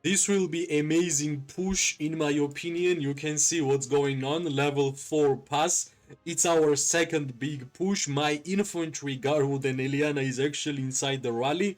This will be amazing push in my opinion. You can see what's going on. Level 4 pass. It's our second big push. My infantry Garwood and Eliana is actually inside the rally.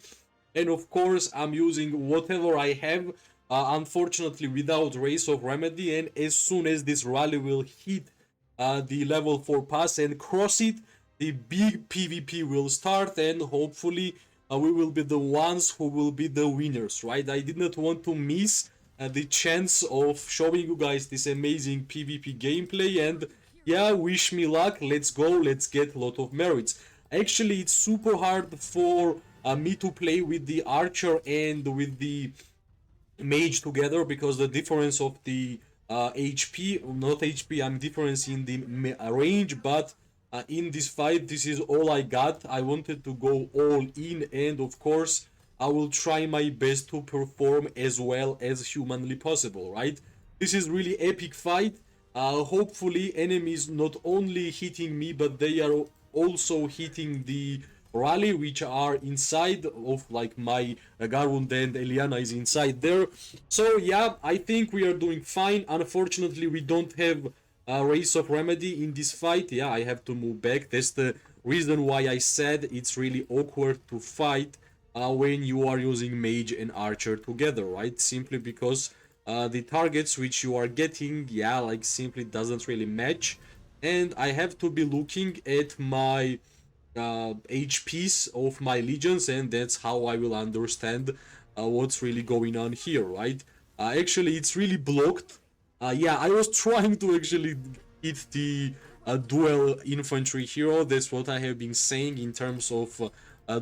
And of course I'm using whatever I have, unfortunately without Race of Remedy, and as soon as this rally will hit the level 4 pass and cross it, the big PvP will start, and hopefully we will be the ones who will be the winners, right? I did not want to miss the chance of showing you guys this amazing PvP gameplay, and yeah, wish me luck. Let's go, let's get a lot of merits. Actually, it's super hard for me to play with the archer and with the mage together because the difference of the HP, not HP, I'm difference in the range, but in this fight, this is all I got. I wanted to go all in, and of course, I will try my best to perform as well as humanly possible, right? This is really epic fight. Hopefully, enemies not only hitting me, but they are also hitting the rally, which are inside of like my Garwund and Eliana is inside there. So yeah, I think we are doing fine. Unfortunately, we don't have a Race of Remedy in this fight. Yeah, I have to move back. That's the reason why I said it's really awkward to fight when you are using Mage and Archer together, right? Simply because the targets which you are getting, yeah, like simply doesn't really match. And I have to be looking at my HPs of my legions, and that's how I will understand what's really going on here, right? Actually, it's really blocked. Yeah, I was trying to actually hit the dual infantry hero. That's what I have been saying in terms of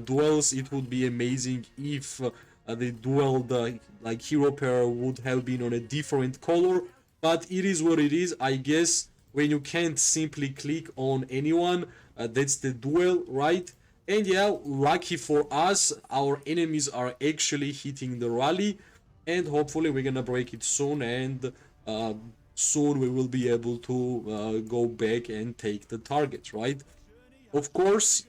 duels. It would be amazing if the dual, the like hero pair would have been on a different color, but it is what it is, I guess. When you can't simply click on anyone, that's the duel, right? And yeah, lucky for us, our enemies are actually hitting the rally, and hopefully we're gonna break it soon, and soon we will be able to go back and take the target, right? Of course,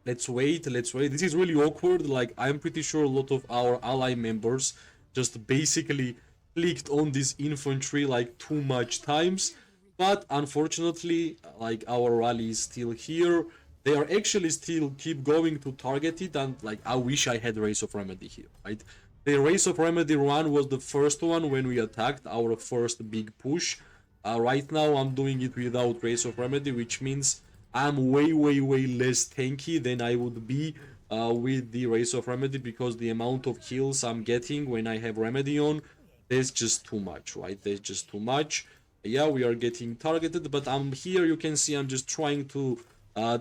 let's wait, let's wait. This is really awkward. Like, I'm pretty sure a lot of our ally members just basically clicked on this infantry like too much times, but unfortunately, like, our rally is still here. They are actually still keep going to target it, and like, I wish I had Race of Remedy here, right? The Race of Remedy run was the first one when we attacked our first big push. Right now I'm doing it without Race of Remedy, which means I'm way less tanky than I would be with the Race of Remedy, because the amount of kills I'm getting when I have Remedy on, there's just too much, right? There's just too much. Yeah, we are getting targeted, but I'm here, you can see I'm just trying to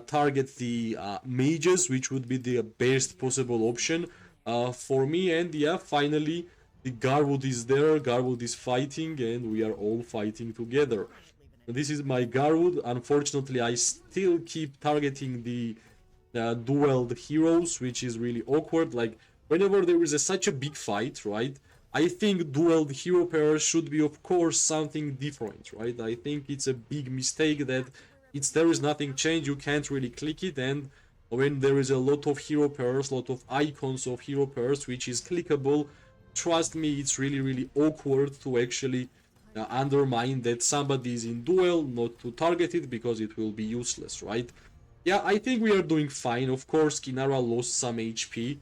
target the mages, which would be the best possible option for me. And yeah, finally the Garwood is there, Garwood is fighting, and we are all fighting together. This is my Garwood. Unfortunately, I still keep targeting the dueled heroes, which is really awkward. Like, whenever there is such a big fight, right? I think dueled hero pairs should be, of course, something different, right? I think it's a big mistake that there is nothing changed. You can't really click it, and when there is a lot of hero pairs, a lot of icons of hero pairs, which is clickable, trust me, it's really awkward to actually undermine that somebody is in duel, not to target it, because it will be useless, right? Yeah, I think we are doing fine. Of course, Kinara lost some HP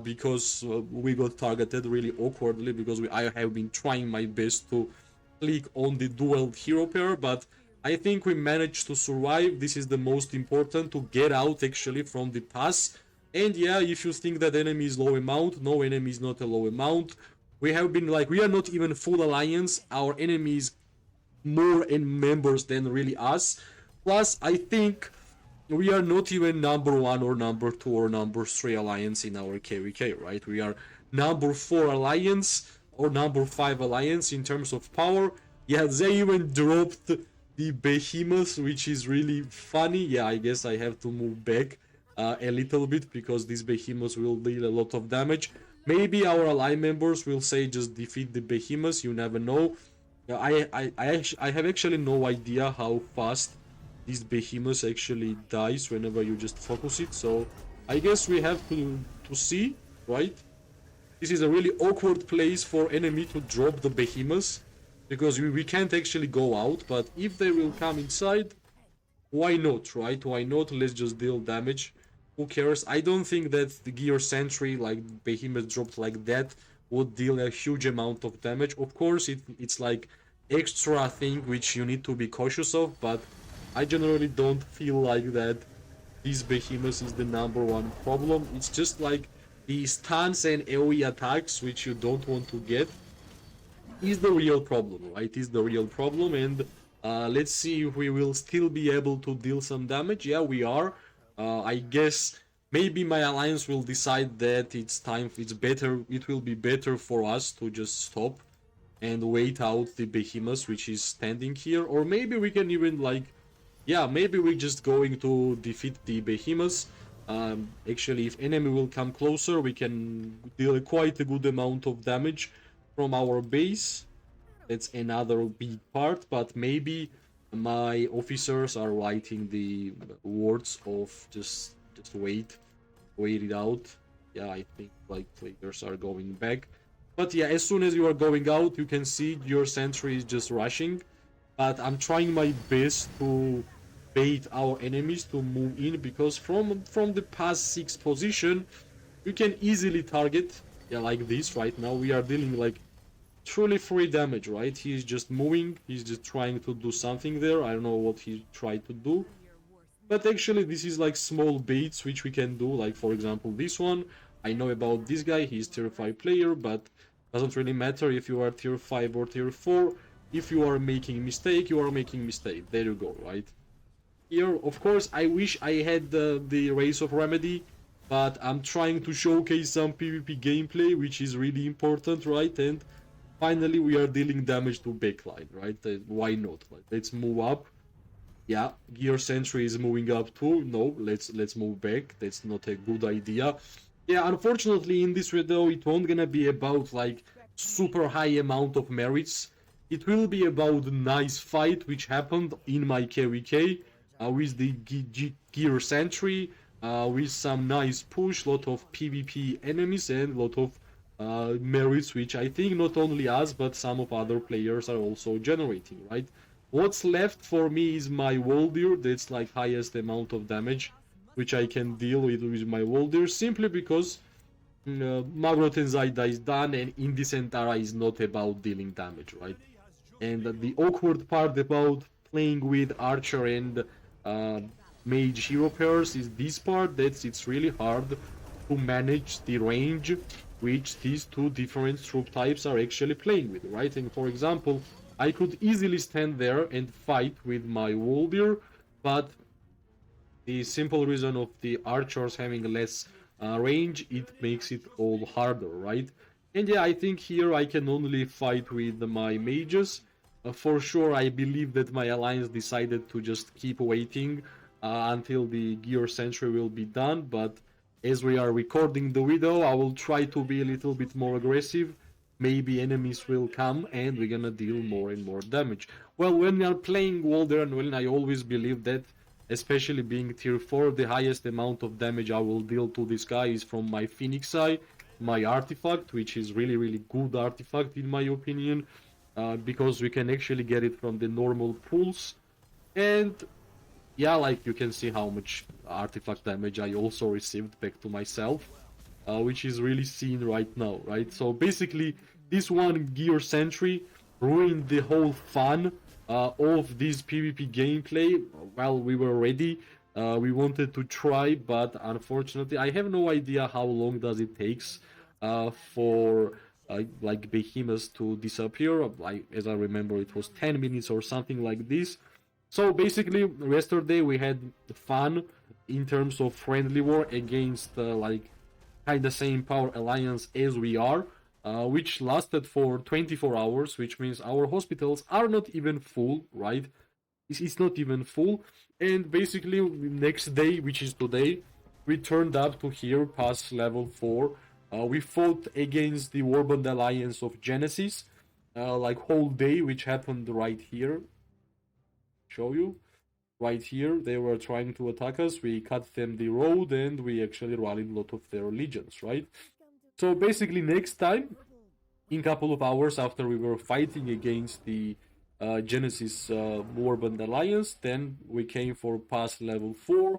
because we got targeted really awkwardly, because I have been trying my best to click on the dual hero pair, but I think we managed to survive. This is the most important, to get out actually from the pass. And yeah, if you think that enemy is low amount, no, enemy is not a low amount. We have been like, we are not even full alliance. Our enemy is more in members than really us. Plus, I think we are not even number 1 or number 2 or number 3 alliance in our KVK, right? We are number 4 alliance or number 5 alliance in terms of power. Yeah, they even dropped the behemoth, which is really funny. Yeah, I guess I have to move back a little bit, because these behemoths will deal a lot of damage. Maybe our ally members will say just defeat the behemoths, you never know. I have actually no idea how fast this behemoth actually dies whenever you just focus it, so I guess we have to see, right? This is a really awkward place for enemy to drop the behemoths, because we can't actually go out, but if they will come inside, why not, right? Why not? Let's just deal damage. Who cares? I don't think that the gear sentry, like behemoth dropped like that, would deal a huge amount of damage. Of course, it's like extra thing which you need to be cautious of, but I generally don't feel like that these behemoths is the number one problem. It's just like the stuns and AoE attacks which you don't want to get is the real problem, right? Is the real problem, and let's see if we will still be able to deal some damage. Yeah, we are. I guess maybe my alliance will decide that it's time. It's better. It will be better for us to just stop and wait out the behemoth which is standing here, or maybe we can even like, yeah, maybe we're just going to defeat the behemoths. Actually, if enemy will come closer, we can deal quite a good amount of damage from our base. That's another big part, but maybe my officers are writing the words of just wait it out. Yeah, I think like players are going back. But yeah, as soon as you are going out, you can see your sentry is just rushing. But I'm trying my best to bait our enemies to move in, because from the past 6 position, you can easily target. Yeah, like this right now, we are dealing like truly free damage, right? He's just moving, he's just trying to do something there. I don't know what he tried to do. But actually, this is like small baits which we can do. Like, for example, this one. I know about this guy, he's tier 5 player, but doesn't really matter if you are tier 5 or tier 4. If you are making mistake, you are making mistake. There you go, right? Here, of course, I wish I had the Race of Remedy, but I'm trying to showcase some PvP gameplay, which is really important, right? And finally, we are dealing damage to backline, right? Why not? Like, let's move up. Yeah, Gear Sentry is moving up too. No, let's move back. That's not a good idea. Yeah, unfortunately, in this video, it won't gonna be about like super high amount of merits. It will be about a nice fight which happened in my KVK with the Gear Sentry, with some nice push, lot of PvP enemies, and lot of merits which I think not only us but some of other players are also generating, right? What's left for me is my Woldir, that's like highest amount of damage which I can deal with my Woldir, simply because Magrot and Zaida is done and Indecent Ara is not about dealing damage, right? And the awkward part about playing with Archer and uh, Mage hero pairs is this part, that it's really hard to manage the range which these two different troop types are actually playing with, right? And for example, I could easily stand there and fight with my Woldir, but the simple reason of the archers having less range, it makes it all harder, right? And yeah, I think here I can only fight with my mages. For sure, I believe that my alliance decided to just keep waiting until the Gear Sentry will be done, but as we are recording the video, I will try to be a little bit more aggressive. Maybe enemies will come and we're gonna deal more and more damage. Well, when we are playing Walder and Welin, I always believe that, especially being tier 4, the highest amount of damage I will deal to this guy is from my Phoenix Eye, my artifact, which is really good artifact in my opinion, because we can actually get it from the normal pools. And yeah, like you can see how much artifact damage I also received back to myself, which is really seen right now, right? So basically, this one Gear Sentry ruined the whole fun of this PvP gameplay. Well, we were ready, we wanted to try, but unfortunately, I have no idea how long does it takes for like behemoths to disappear. Like, as I remember, it was 10 minutes or something like this. So basically, yesterday we had fun in terms of friendly war against like kind of same power alliance as we are, which lasted for 24 hours, which means our hospitals are not even full, right? It's not even full. And basically, next day, which is today, we turned up to here past level 4. We fought against the Warband Alliance of Genesis, like whole day, which happened right here. Show you right here, they were trying to attack us, we cut them the road, and we actually rallied a lot of their legions, right? So basically, next time, in couple of hours after we were fighting against the Genesis Warband Alliance, then we came for pass level 4,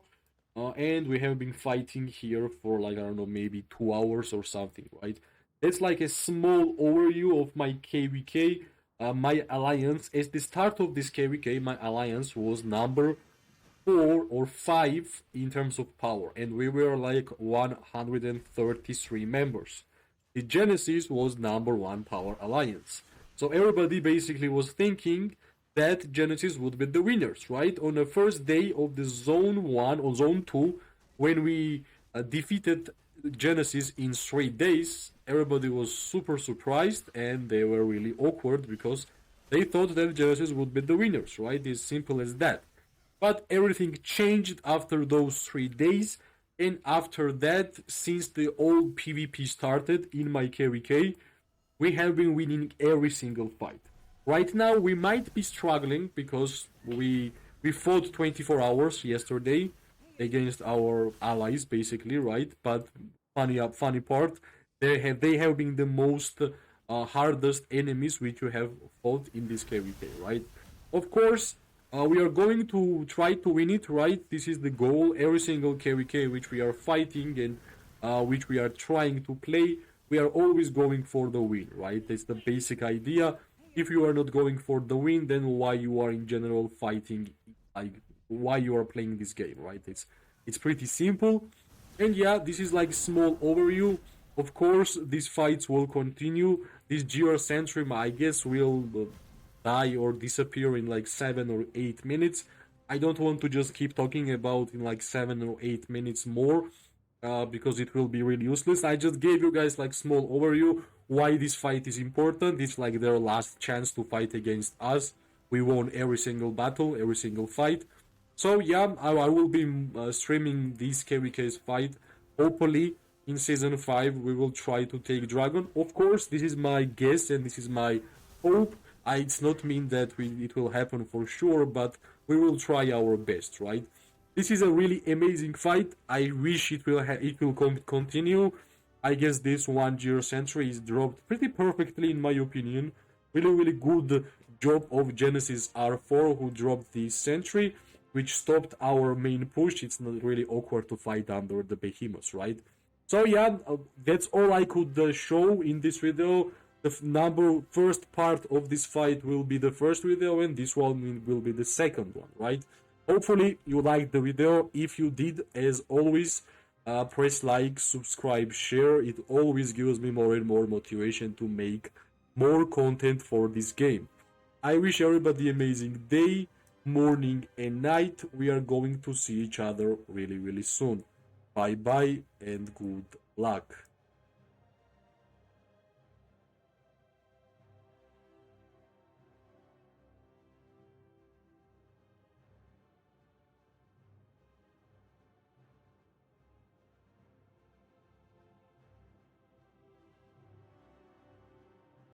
and we have been fighting here for like, I don't know, maybe 2 hours or something, right? It's like a small overview of my KVK. My alliance, at the start of this KVK, my alliance was number 4 or 5 in terms of power, and we were like 133 members. The Genesis was number 1 power alliance. So everybody basically was thinking that Genesis would be the winners, right? On the first day of the Zone 1 or Zone 2, when we defeated Genesis in 3 days, everybody was super surprised and they were really awkward because they thought that Genesis would be the winners, right? It's simple as that. But everything changed after those 3 days, and after that, since the old PvP started in my KVK, we have been winning every single fight. Right now, we might be struggling because we fought 24 hours yesterday against our allies, basically, right? But funny part, they have been the most hardest enemies which you have fought in this KVK, right? Of course, we are going to try to win it, right? This is the goal. Every single KVK which we are fighting and which we are trying to play, we are always going for the win, right? That's the basic idea. If you are not going for the win, then why you are in general fighting, like why you are playing this game, right? It's pretty simple. And yeah, this is like small overview. Of course, these fights will continue. This Georrge Sentry, I guess, will die or disappear in like 7 or 8 minutes. I don't want to just keep talking about in like 7 or 8 minutes more because it will be really useless. I just gave you guys like small overview why this fight is important. It's like their last chance to fight against us. We won every single battle, every single fight. So yeah, I will be streaming this KVK's fight. Hopefully in season 5 we will try to take Dragon. Of course, this is my guess and this is my hope. It's not mean that it will happen for sure, but we will try our best, right? This is a really amazing fight. I wish it will continue. I guess this one Georrge Sentry is dropped pretty perfectly in my opinion. Really good job of Genesis R4 who dropped the Sentry, which stopped our main push. It's not really awkward to fight under the behemoths, right? So yeah, that's all I could show in this video. The first part of this fight will be the first video, and this one will be the second one, right? Hopefully you liked the video. If you did, as always, press like, subscribe, share. It always gives me more and more motivation to make more content for this game. I wish everybody an amazing day, morning and night. We are going to see each other really soon. Bye bye and good luck.